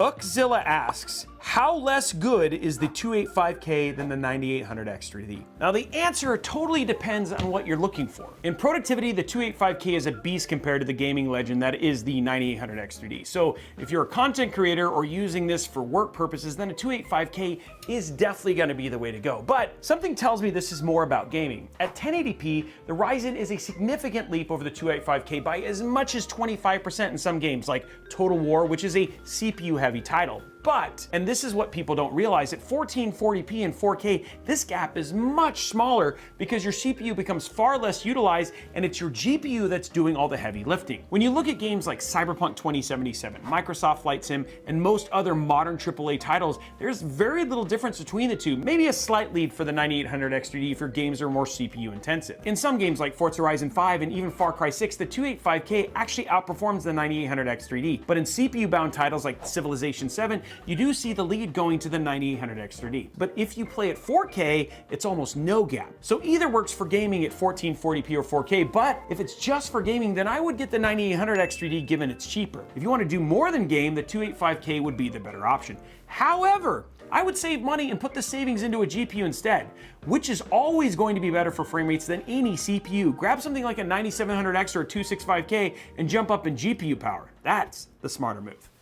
Uckzilla asks, how less good is the 285K than the 9800X3D? Now the answer totally depends on what you're looking for. In productivity, the 285K is a beast compared to the gaming legend that is the 9800X3D. So if you're a content creator or using this for work purposes, then a 285K is definitely gonna be the way to go. But something tells me this is more about gaming. At 1080p, the Ryzen is a significant leap over the 285K by as much as 25% in some games like Total War, which is a CPU heavy title. But, and this is what people don't realize, at 1440p and 4K, this gap is much smaller because your CPU becomes far less utilized and it's your GPU that's doing all the heavy lifting. When you look at games like Cyberpunk 2077, Microsoft Flight Sim, and most other modern AAA titles, there's very little difference between the two, maybe a slight lead for the 9800X3D if your games are more CPU intensive. In some games like Forza Horizon 5 and even Far Cry 6, the 285K actually outperforms the 9800X3D. But in CPU-bound titles like Civilization 7, you do see the lead going to the 9800X3D. But if you play at 4K, it's almost no gap. So either works for gaming at 1440p or 4K, but if it's just for gaming, then I would get the 9800X3D given it's cheaper. If you want to do more than game, the 285K would be the better option. However, I would save money and put the savings into a GPU instead, which is always going to be better for frame rates than any CPU. Grab something like a 9700X or a 265K and jump up in GPU power. That's the smarter move.